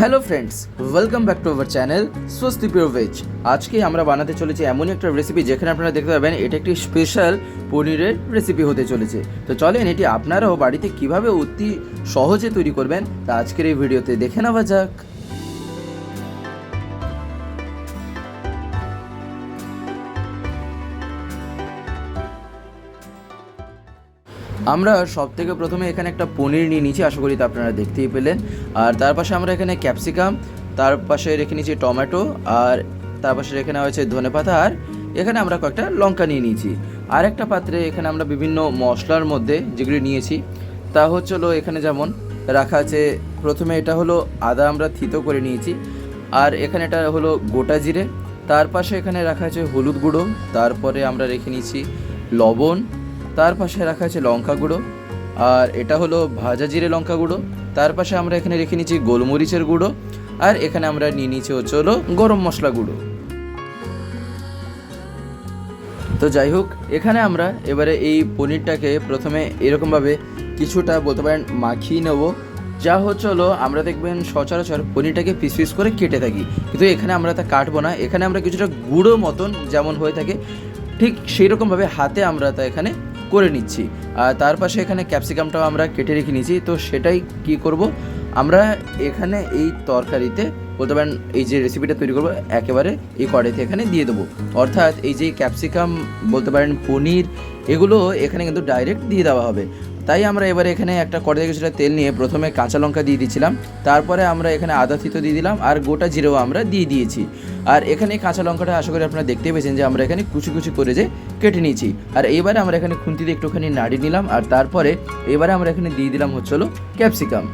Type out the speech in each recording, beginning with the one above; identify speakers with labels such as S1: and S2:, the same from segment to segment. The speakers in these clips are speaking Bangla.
S1: Hello friends, welcome back to our channel স্বস্তি পিওর ভেজ। আজকে আমরা বানাতে চলেছি এমন একটা রেসিপি যেখানে আপনারা দেখতে পাবেন এটা একটি স্পেশাল পনিরের রেসিপি হতে চলেছে। তো চলেন এটি আপনারাও বাড়িতে কিভাবে অতি সহজে তৈরি করবেন তা আজকের এই ভিডিওতে দেখে নেওয়া যাক। আমরা সবথেকে প্রথমে এখানে একটা পনির নিয়ে নিয়েছি, আশা করি তা আপনারা দেখতেই পেলেন। আর তার পাশে আমরা এখানে ক্যাপসিকাম, তার পাশে রেখে নিয়েছি টমেটো, আর তার পাশে রেখে নেওয়া হয়েছে ধনেপাতা, আর এখানে আমরা কয়েকটা লঙ্কা নিয়ে নিয়েছি। আর একটা পাত্রে এখানে আমরা বিভিন্ন মশলার মধ্যে যেগুলি নিয়েছি তা হচ্ছিলো এখানে যেমন রাখা আছে, প্রথমে এটা হলো আদা আমরা থিতো করে নিয়েছি, আর এখানে এটা হলো গোটা জিরে, তার পাশে এখানে রাখা আছে হলুদ গুঁড়ো, তারপরে আমরা রেখে নিয়েছি লবণ, তার পাশে রাখা আছে লঙ্কা গুঁড়ো, আর এটা হলো ভাজা জিরে লঙ্কা গুঁড়ো, তার পাশে আমরা এখানে রেখে নিয়েছি গোলমরিচের গুঁড়ো, আর এখানে আমরা নিয়ে নিয়েছি হলো গরম মশলা গুঁড়ো। তো যাই হোক, এখানে আমরা এবারে এই পনিরটাকে প্রথমে এরকমভাবে কিছুটা বলতে পারেন মাখিয়ে নেব। যা হলো আমরা দেখবেন সচরাচর পনিরটাকে পিস পিস করে কেটে থাকি, কিন্তু এখানে আমরা তা কাটবো না। এখানে আমরা কিছুটা গুঁড়ো মতন যেমন হয়ে থাকে ঠিক সেই রকমভাবে হাতে আমরা তা এখানে করে নিচ্ছি। আর তার পাশে এখানে ক্যাপসিকামটাও আমরা কেটে রেখে নিয়েছি। তো সেটাই কি করব, আমরা এখানে এই তরকারিতে বলতে পারেন এই যে রেসিপিটা তৈরি করব একেবারে এই কড়াইতে এখানে দিয়ে দেবো। অর্থাৎ এই যে ক্যাপসিকাম বলতে পারেন পনির এগুলো এখানে কিন্তু ডাইরেক্ট দিয়ে দেওয়া হবে। তাই আমরা এবারে এখানে একটা কড়াইতে কিছুটা তেল নিয়ে প্রথমে কাঁচা লঙ্কা দিয়ে দিয়েছিলাম, তারপরে আমরা এখানে আদা থিতো দিয়ে দিলাম, আর গোটা জিরেও আমরা দিয়ে দিয়েছি। আর এখানে কাঁচা লঙ্কাটা আশা করি আপনারা দেখতে পেয়েছেন যে আমরা এখানে কুচি কুচি করে যে কেটে নিয়েছি। আর এবারে আমরা এখানে খুন্তি দিয়ে একটুখানি নাড়িয়ে নিলাম, আর তারপরে এবারে আমরা এখানে দিয়ে দিলাম হলো ক্যাপসিকাম।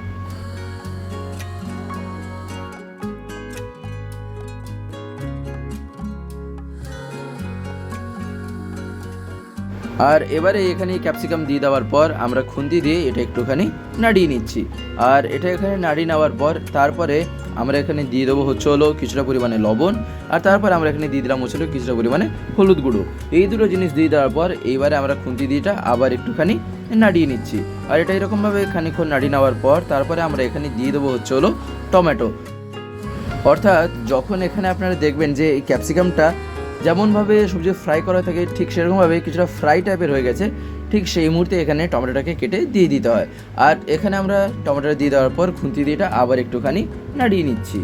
S1: আর এবারে এখানে ক্যাপসিকাম দিয়ে দেওয়ার পর আমরা খুন্তি দিয়ে এটা একটুখানি নাড়িয়ে নিচ্ছি। আর এটা এখানে নাড়িয়ে নেওয়ার পর তারপরে আমরা এখানে দিয়ে দেবো হলো কিছুটা পরিমাণে লবণ, আর তারপর আমরা এখানে দিয়ে দিলাম হলো কিছুটা পরিমাণে হলুদ গুঁড়ো। এই দুটো জিনিস দিয়ে দেওয়ার পর এইবারে আমরা খুন্তি দিয়েটা আবার একটুখানি নাড়িয়ে নিচ্ছি। আর এটা এরকমভাবে খানিকক্ষণ নাড়িয়ে নেওয়ার পর তারপরে আমরা এখানে দিয়ে দেবো হলো টমেটো। অর্থাৎ যখন এখানে আপনারা দেখবেন যে এই ক্যাপসিকামটা যেমনভাবে সবজি ফ্রাই করা থাকে ঠিক সেরকমভাবে কিছুটা ফ্রাই টাইপের হয়ে গেছে, ঠিক সেই মুহূর্তে এখানে টমেটোটাকে কেটে দিয়ে দিতে হয়। আর এখানে আমরা টমেটোটা দিয়ে দেওয়ার পর খুন্তি দিয়ে আবার একটুখানি নাড়িয়ে নিচ্ছি।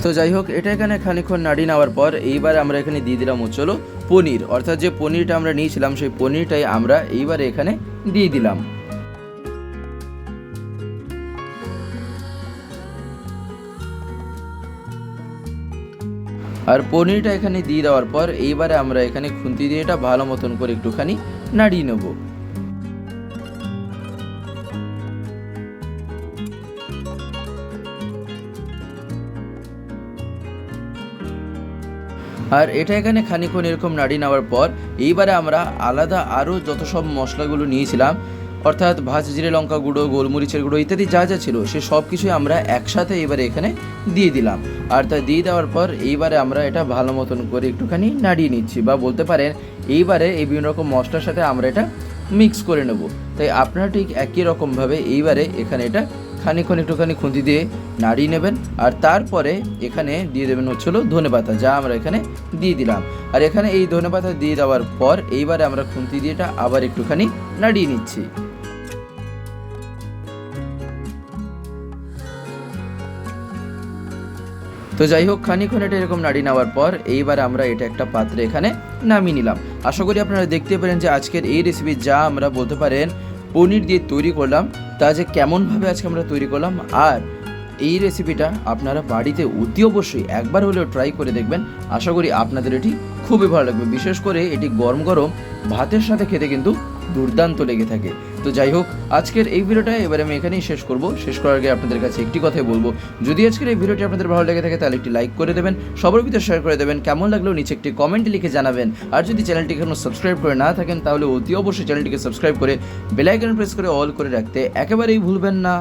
S1: তো যাই হোক, এটা এখানে খানিকক্ষণ নাড়িয়ে নেওয়ার পর এইবার আমরা এখানে দিয়ে দিলাম হলো পনির, অর্থাৎ যে পনিরটা আমরা নিয়েছিলাম সেই পনিরটাই আমরা এইবারে এখানে দিয়ে দিলাম। আর পনিরটা এখানে দিয়ে দেওয়ার পর এইবারে আমরা এখানে খুন্তি দিয়ে এটা ভালো মতন করে একটুখানি নাড়িয়ে নেব। আর এটা এখানে খানিকক্ষণ এরকম নাড়িয়ে নেওয়ার পর এইবারে আমরা আলাদা আরও যত সব মশলাগুলো নিয়েছিলাম, অর্থাৎ ভাজা জিরে লঙ্কা গুঁড়ো, গোলমরিচের গুঁড়ো ইত্যাদি যা যা ছিল সে সব কিছুই আমরা একসাথে এবারে এখানে দিয়ে দিলাম। আর তা দিয়ে দেওয়ার পর এইবারে আমরা এটা ভালো মতন করে একটুখানি নাড়িয়ে নিচ্ছি, বা বলতে পারেন এইবারে এই বিভিন্ন রকম মশলার সাথে আমরা এটা মিক্স করে নেব। তাই আপনারা ঠিক একই রকমভাবে এইবারে এখানে এটা খানিকক্ষণ একটুখানি খুন্তি দিয়ে নাড়িয়ে নেবেন। আর তারপরে এখানে দিয়ে দেবেন হলো ধনেপাতা, যা আমরা এখানে দিয়ে দিলাম। আর এখানে এই ধনেপাতা দিয়ে দেওয়ার পর এইবারে আমরা খুন্তি দিয়ে এটা আবার একটুখানি নাড়িয়ে নিচ্ছি। তো যাই হোক, খানিকক্ষণ এটা এরকম নাড়িয়ে নেওয়ার পর এইবার আমরা এটা একটা পাত্রে এখানে নামিয়ে নিলাম। আশা করি আপনারা দেখতে পেলেন যে আজকের এই রেসিপি যা আমরা বলতে পারেন পনির দিয়ে তৈরি করলাম তা যে কেমনভাবে আজকে আমরা তৈরি করলাম। আর এই রেসিপিটা আপনারা বাড়িতে অতি অবশ্যই একবার হলেও ট্রাই করে দেখবেন। আশা করি আপনাদের এটি খুবই ভালো লাগবে, বিশেষ করে এটি গরম গরম ভাতের সাথে খেতে কিন্তু দুর্দান্ত লেগে থাকে। তো যাই হোক, আজকের এই ভিডিওটা এবারে আমি এখানেই শেষ করব। শেষ করার আগে আপনাদের কাছে একটি কথাই বলবো, যদি আজকের এই ভিডিওটি আপনাদের ভালো লেগে থাকে তাহলে একটি লাইক করে দেবেন, সবার ভিতরে শেয়ার করে দেবেন, কেমন লাগলো নিচে একটি কমেন্ট লিখে জানাবেন। আর যদি চ্যানেলটি এখনো সাবস্ক্রাইব করে না থাকেন তাহলে অতি অবশ্যই চ্যানেলটিকে সাবস্ক্রাইব করে বেল আইকন প্রেস করে অল করে রাখতে একেবারেই ভুলবেন না।